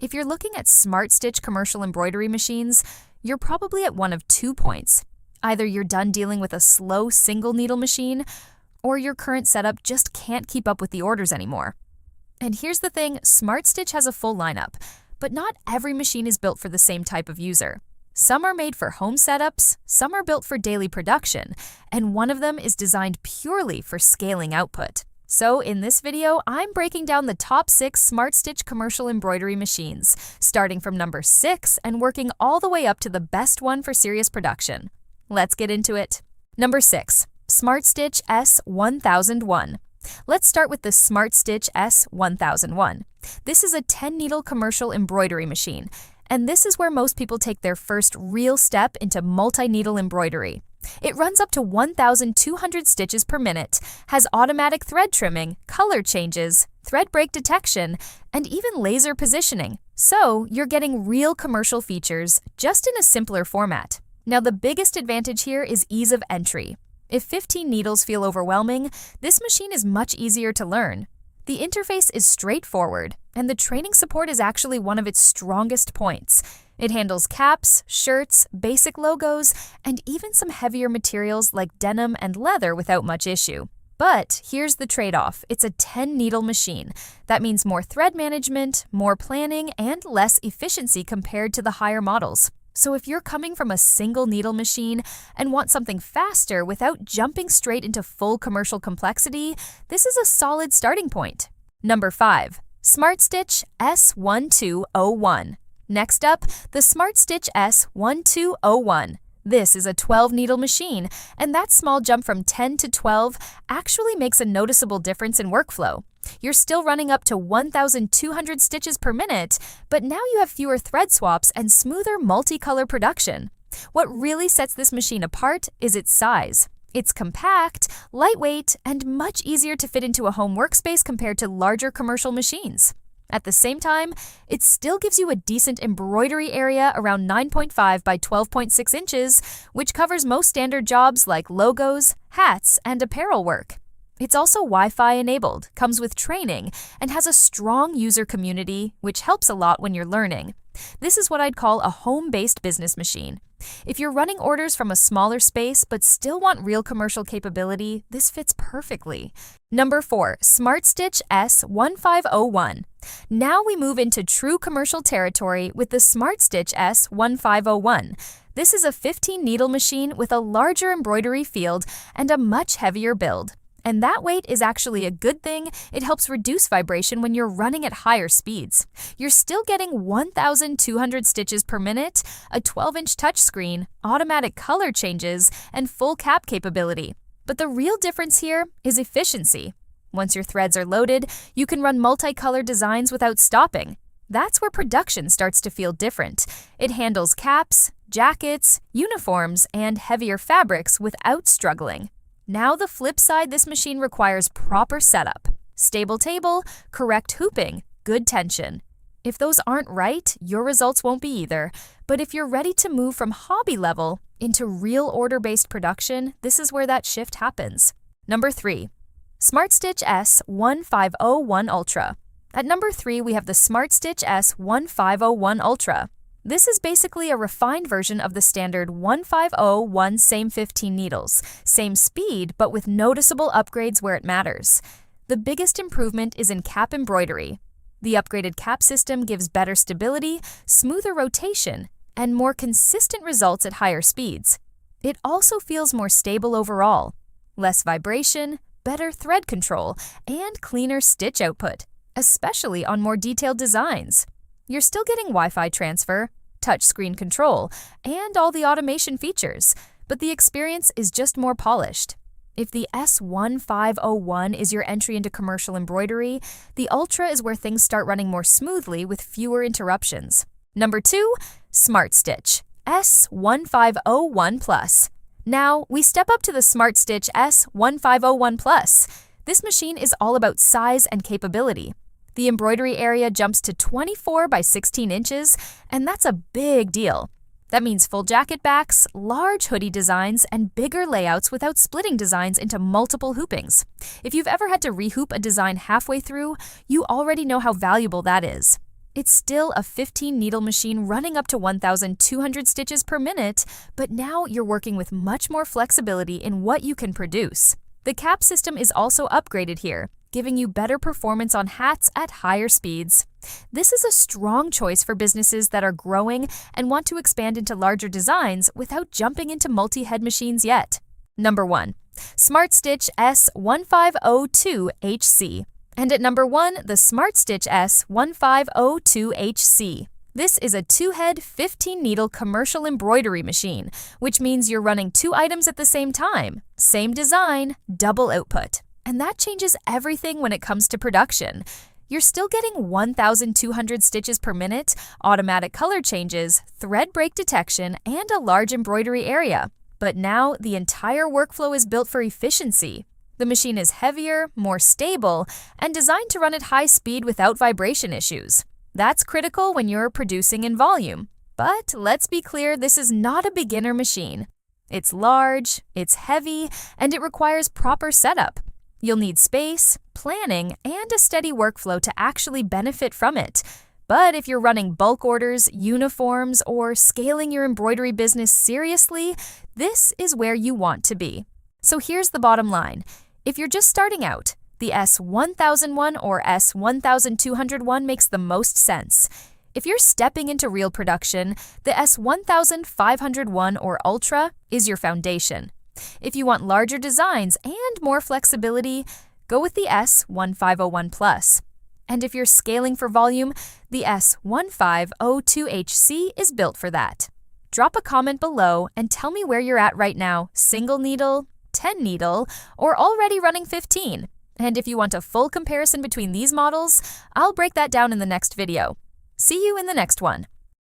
If you're looking at Smartstitch commercial embroidery machines, you're probably at one of 2 points. Either you're done dealing with a slow single needle machine, or your current setup just can't keep up with the orders anymore. And here's the thing, Smartstitch has a full lineup, but not every machine is built for the same type of user. Some are made for home setups, some are built for daily production, and one of them is designed purely for scaling output. So in this video, I'm breaking down the top 6 Smartstitch commercial embroidery machines, starting from number 6 and working all the way up to the best one for serious production. Let's get into it. Number 6. Smartstitch S1001. Let's start with the Smartstitch S1001. This is a 10-needle commercial embroidery machine, and this is where most people take their first real step into multi-needle embroidery. It runs up to 1,200 stitches per minute, has automatic thread trimming, color changes, thread break detection, and even laser positioning. So you're getting real commercial features, just in a simpler format. Now the biggest advantage here is ease of entry. If 15 needles feel overwhelming, this machine is much easier to learn. The interface is straightforward, and the training support is actually one of its strongest points. It handles caps, shirts, basic logos, and even some heavier materials like denim and leather without much issue. But here's the trade-off. It's a 10-needle machine. That means more thread management, more planning, and less efficiency compared to the higher models. So if you're coming from a single needle machine and want something faster without jumping straight into full commercial complexity, this is a solid starting point. Number 5. Smartstitch S1201. Next up, the Smartstitch S1201. This is a 12-needle machine, and that small jump from 10 to 12 actually makes a noticeable difference in workflow. You're still running up to 1,200 stitches per minute, but now you have fewer thread swaps and smoother multicolor production. What really sets this machine apart is its size. It's compact, lightweight, and much easier to fit into a home workspace compared to larger commercial machines. At the same time, it still gives you a decent embroidery area around 9.5 by 12.6 inches, which covers most standard jobs like logos, hats, and apparel work. It's also Wi-Fi enabled, comes with training, and has a strong user community, which helps a lot when you're learning. This is what I'd call a home-based business machine. If you're running orders from a smaller space but still want real commercial capability, this fits perfectly. Number 4. Smartstitch S1501. Now we move into true commercial territory with the Smartstitch S1501. This is a 15-needle machine with a larger embroidery field and a much heavier build. And that weight is actually a good thing. It helps reduce vibration when you're running at higher speeds. You're still getting 1,200 stitches per minute, a 12-inch touchscreen, automatic color changes, and full cap capability. But the real difference here is efficiency. Once your threads are loaded, you can run multicolor designs without stopping. That's where production starts to feel different. It handles caps, jackets, uniforms, and heavier fabrics without struggling. Now the flip side, this machine requires proper setup. Stable table, correct hooping, good tension. If those aren't right, your results won't be either. But if you're ready to move from hobby level into real order-based production, this is where that shift happens. Number 3. Smartstitch S1501 Ultra. At number 3, we have the Smartstitch S1501 Ultra. This is basically a refined version of the standard 1501 same 15 needles, same speed, but with noticeable upgrades where it matters. The biggest improvement is in cap embroidery. The upgraded cap system gives better stability, smoother rotation, and more consistent results at higher speeds. It also feels more stable overall. Less vibration, better thread control, and cleaner stitch output, especially on more detailed designs. You're still getting Wi-Fi transfer, touchscreen control, and all the automation features, but the experience is just more polished. If the S1501 is your entry into commercial embroidery, the Ultra is where things start running more smoothly with fewer interruptions. Number 2. Smartstitch S1501 Plus. Now, we step up to the Smartstitch S1501 Plus. This machine is all about size and capability. The embroidery area jumps to 24 by 16 inches, and that's a big deal. That means full jacket backs, large hoodie designs, and bigger layouts without splitting designs into multiple hoopings. If you've ever had to rehoop a design halfway through, you already know how valuable that is. It's still a 15 needle machine running up to 1,200 stitches per minute, but now you're working with much more flexibility in what you can produce. The cap system is also upgraded here, giving you better performance on hats at higher speeds. This is a strong choice for businesses that are growing and want to expand into larger designs without jumping into multi-head machines yet. Number 1. Smartstitch S1502HC. And at number 1, the Smartstitch S1502HC. This is a 2-head, 15-needle commercial embroidery machine, which means you're running 2 items at the same time. Same design, double output. And that changes everything when it comes to production. You're still getting 1,200 stitches per minute, automatic color changes, thread break detection, and a large embroidery area. But now the entire workflow is built for efficiency. The machine is heavier, more stable, and designed to run at high speed without vibration issues. That's critical when you're producing in volume. But let's be clear, this is not a beginner machine. It's large, it's heavy, and it requires proper setup. You'll need space, planning, and a steady workflow to actually benefit from it. But if you're running bulk orders, uniforms, or scaling your embroidery business seriously, this is where you want to be. So here's the bottom line. If you're just starting out, the S1001 or S1201 makes the most sense. If you're stepping into real production, the S1501 or Ultra is your foundation. If you want larger designs and more flexibility, go with the S1501 Plus. And if you're scaling for volume, the S1502HC is built for that. Drop a comment below and tell me where you're at right now, single needle, 10 needle, or already running 15. And if you want a full comparison between these models, I'll break that down in the next video. See you in the next one.